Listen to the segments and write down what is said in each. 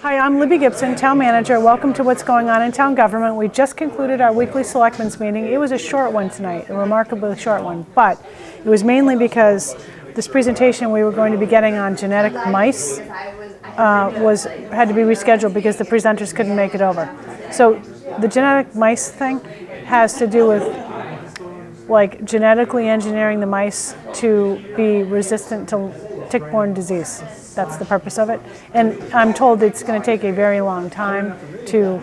Hi, I'm Libby Gibson, Town Manager. Welcome to What's Going On in Town Government. We just concluded our weekly Selectmen's meeting. It was a short one tonight, a remarkably short one, but it was mainly because this presentation we were going to be getting on genetic mice had to be rescheduled because the presenters couldn't make it over. So the genetic mice thing has to do with like genetically engineering the mice to be resistant to tick-borne disease. That's the purpose of it. And I'm told it's going to take a very long time to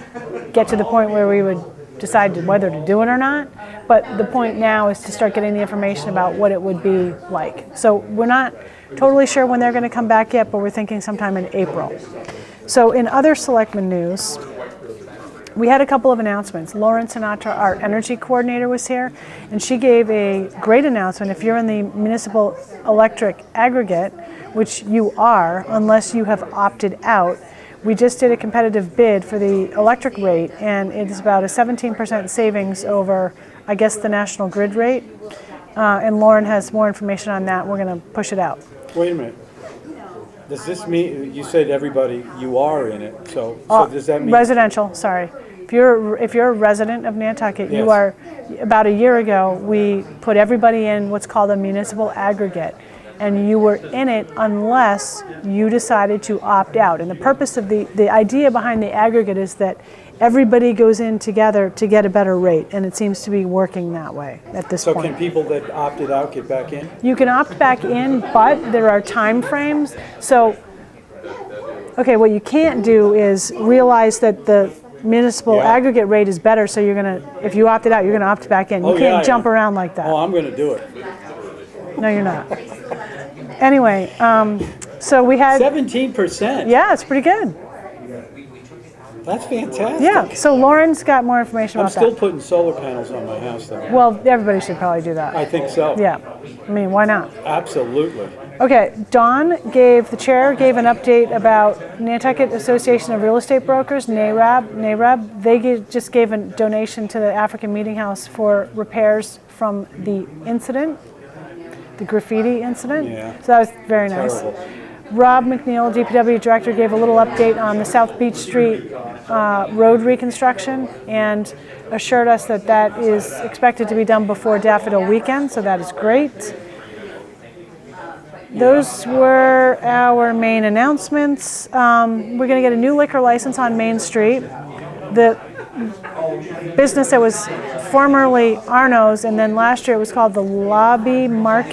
get to the point where we would decide whether to do it or not. But the point now is to start getting the information about what it would be like. So we're not totally sure when they're going to come back yet, but we're thinking sometime in April. So in other selectmen news, we had a couple of announcements. Lauren Sinatra, our energy coordinator, was here, and she gave a great announcement. If you're in the municipal electric aggregate, which you are, unless you have opted out, we just did a competitive bid for the electric rate, and it is about a 17% savings over, I guess, the national grid rate. And Lauren has more information on that. We're going to push it out. Wait a minute. Does this mean, you said everybody, you are in it, so does that mean? Residential, sorry. If you're a resident of Nantucket, Yes. you are, about a year ago, we put everybody in what's called a municipal aggregate. And you were in it unless you decided to opt out. And the purpose of the idea behind the aggregate is that everybody goes in together to get a better rate, and it seems to be working that way at this point. So can people that opted out get back in? You can opt back in, but there are time frames. So, okay, what you can't do is realize that the municipal aggregate rate is better, so you're gonna, if you opted out, you're gonna opt back in. You can't jump around like that. Oh, I'm gonna do it. No, you're not. Anyway, so we had 17%. Yeah, it's pretty good. That's fantastic. Yeah, so Lauren's got more information I'm about still that. putting solar panels on my house, though. Well, everybody should probably do that. I think so. Yeah, I mean, why not? Absolutely. Okay, the chair gave an update about Nantucket Association of Real Estate Brokers, NAREB. They just gave a donation to the African Meeting House for repairs from the incident, the graffiti incident. Yeah. So that was very nice. Terrible. Rob McNeil, DPW Director, gave a little update on the South Beach Street road reconstruction and assured us that that is expected to be done before Daffodil Weekend, so that is great. Those were our main announcements. We're going to get a new liquor license on Main Street. The business that was formerly Arno's, and then last year it was called the Lobby Bar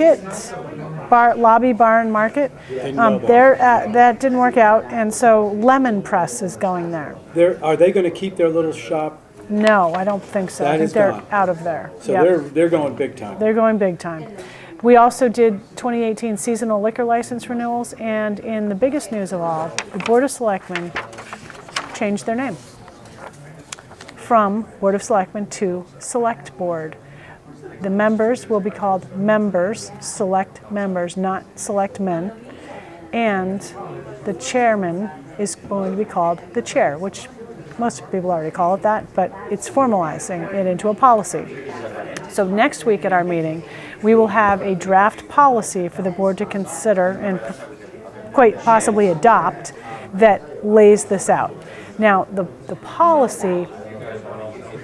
and Market. That didn't work out, and so Lemon Press is going there. Are they going to keep their little shop? No, I don't think so. I think they're out of there. So they're going big time. They're going big time. We also did 2018 seasonal liquor license renewals, and in the biggest news of all, the Board of Selectmen changed their name from Board of Selectmen to Select Board. The members will be called members, select members, not select men, and the chairman is going to be called the chair, which most people already call it that, but it's formalizing it into a policy. So next week at our meeting, we will have a draft policy for the board to consider and quite possibly adopt that lays this out. Now, the policy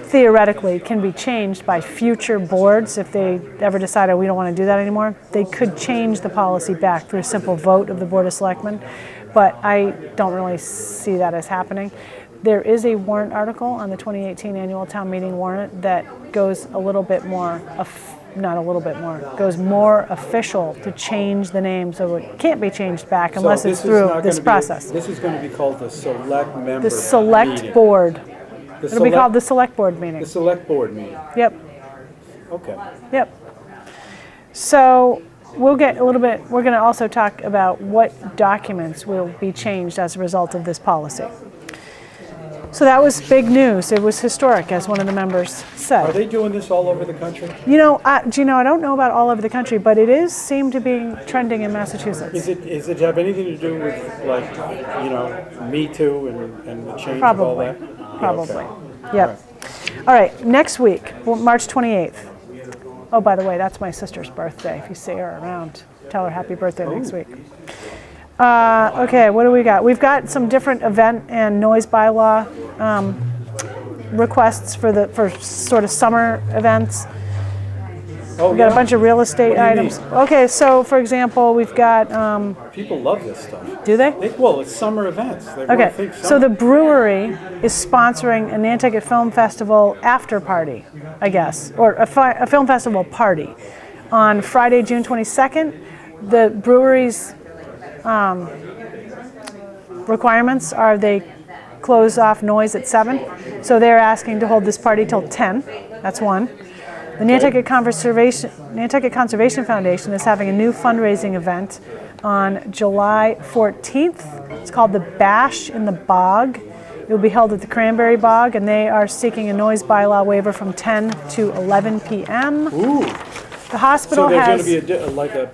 theoretically can be changed by future boards if they ever decided we don't want to do that anymore. They could change the policy back through a simple vote of the Board of Selectmen, but I don't really see that as happening. There is a warrant article on the 2018 annual town meeting warrant that goes a little bit more, goes more official to change the name, so it can't be changed back unless it's through this process. This is going to be called the Select Member The Select Meeting. Board. It'll be called the Select Board meeting. The Select Board meeting. Yep. Okay. Yep. So we'll get a little bit, we're going to also talk about what documents will be changed as a result of this policy. So that was big news. It was historic, as one of the members said. Are they doing this all over the country? You know, I don't know about all over the country, but it seemed to be trending in Massachusetts. Is it have anything to do with, like, Me Too and the change of all that? Probably. Okay. Yep. All right, next week, March 28th. Oh, by the way, that's my sister's birthday. If you see her around, tell her happy birthday next week. Okay, what do we got? We've got some different event and noise bylaw requests for sort of summer events. Oh, We've got a yeah? bunch of real estate What do you items. mean? Okay, so for example, we've got, People love this stuff. do they? Well, it's summer events. They really Okay, think so summer. the brewery is sponsoring a Nantucket Film Festival after party, I guess, or a film festival party on Friday, June 22nd. The brewery's requirements are they close off noise at 7, so they're asking to hold this party till 10. That's one. The Nantucket Conservation Foundation is having a new fundraising event on July 14th. It's called the Bash in the Bog. It will be held at the Cranberry Bog, and they are seeking a noise bylaw waiver from 10 to 11 p.m. Ooh. The hospital So there's has... going to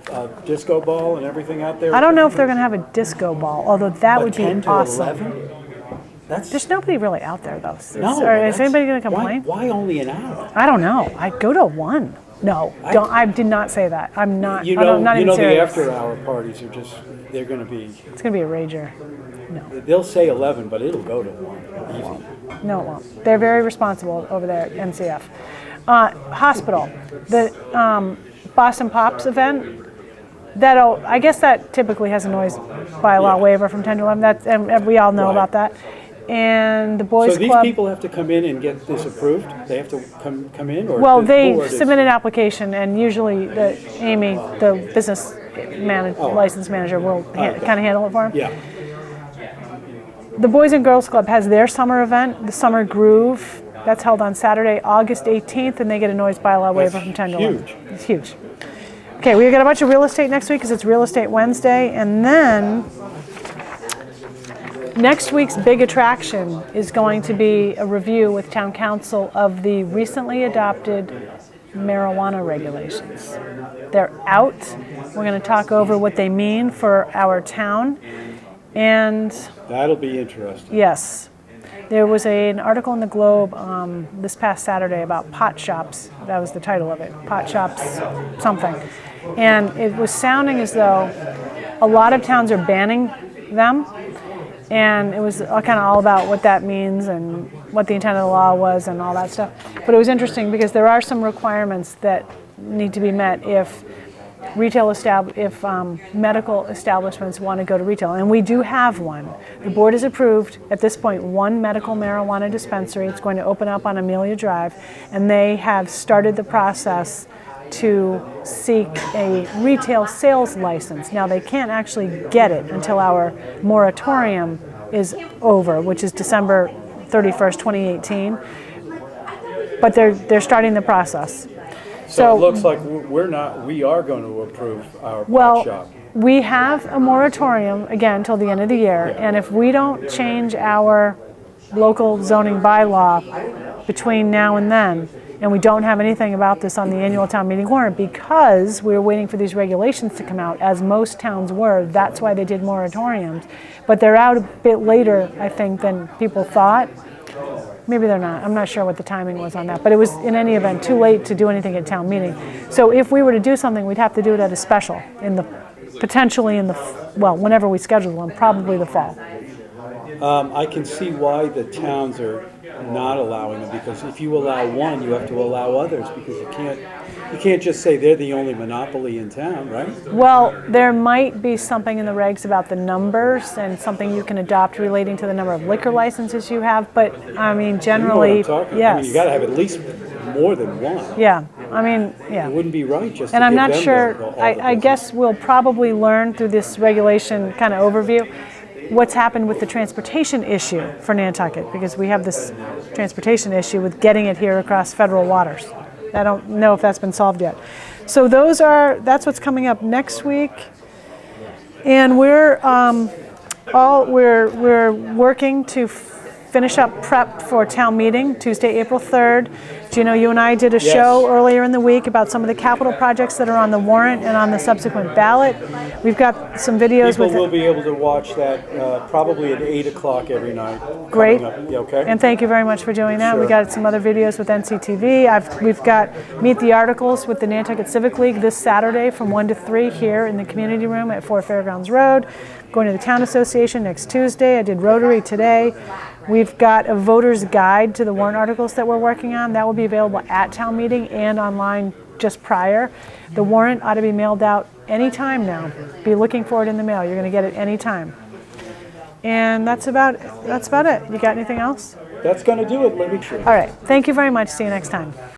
be a disco ball and everything out there? I don't know if they're going to have a disco ball, although that would be 10 to awesome. 11? There's nobody really out there, though. Is That's- anybody going to complain? Why only an hour? I don't know. I'd go to 1. No, I did not say that. I'm not. You I'm not know, even the serious. after-hour parties are they're going to be, It's going to be a rager. No, they'll say 11, but it'll go to 1, easy. no, it won't. They're very responsible over there at NCF. Hospital, the Boston Pops event. I guess that typically has a noise bylaw waiver from 10 to 11. And we all know Right. about that. And the Boys So these Club. people have to come in and get this approved? They have to come in, or Well, the they board is- submit an application, and usually Amy, the business license manager, will kind of handle it for them. Yeah. The Boys and Girls Club has their summer event, the Summer Groove. That's held on Saturday, August 18th, and they get a noise bylaw waiver from 10 to 11. huge. It's huge. Okay, we got a bunch of real estate next week because it's Real Estate Wednesday, and then next week's big attraction is going to be a review with Town Council of the recently adopted marijuana regulations. They're out. We're going to talk over what they mean for our town. And That'll be interesting. yes, there was an article in the Globe this past Saturday about pot shops. That was the title of it, pot shops something. And it was sounding as though a lot of towns are banning them. And it was kind of all about what that means and what the intent of the law was and all that stuff. But it was interesting because there are some requirements that need to be met if medical establishments want to go to retail. And we do have one. The board has approved, at this point, one medical marijuana dispensary. It's going to open up on Amelia Drive. And they have started the process to seek a retail sales license. Now, they can't actually get it until our moratorium is over, which is December 31st, 2018. But they're starting the process. So it looks like we are going to approve our pot shop. We have a moratorium, again, until the end of the year. And if we don't change our local zoning bylaw between now and then, and we don't have anything about this on the annual town meeting warrant because we were waiting for these regulations to come out, as most towns were. That's why they did moratoriums. But they're out a bit later, I think, than people thought. Maybe they're not. I'm not sure what the timing was on that. But it was, in any event, too late to do anything at town meeting. So if we were to do something, we'd have to do it at a special, potentially in the, whenever we schedule one, probably the fall. I can see why the towns are not allowing them, because if you allow one, you have to allow others, because you can't just say they're the only monopoly in town, right? Well, there might be something in the regs about the numbers and something you can adopt relating to the number of liquor licenses you have, but I mean, generally, You know what I'm talking? yes. I mean, you got to have at least more than one. Yeah, I mean, yeah. It wouldn't be right just And to I'm give not them sure, all the I business. guess we'll probably learn through this regulation kind of overview what's happened with the transportation issue for Nantucket, because we have this transportation issue with getting it here across federal waters. I don't know if that's been solved yet. So that's what's coming up next week. And we're working to finish up prep for town meeting, Tuesday, April 3rd. Gino, you and I did a show earlier in the week about some of the capital projects that are on the warrant and on the subsequent ballot. We've got some videos People with will be able to watch that probably at 8 o'clock every night. Great. Coming up. Yeah, okay? And thank you very much for doing that. We Sure. got some other videos with NCTV. We've got Meet the Articles with the Nantucket Civic League this Saturday from 1 to 3 here in the community room at 4 Fairgrounds Road. going to the Town Association next Tuesday. I did Rotary today. We've got a voter's guide to the warrant articles that we're working on. That will be available at town meeting and online just prior. The warrant ought to be mailed out anytime now. Be looking for it in the mail. You're going to get it anytime. And that's about it. You got anything else? That's going to do it, Libby. All right. Thank you very much. See you next time.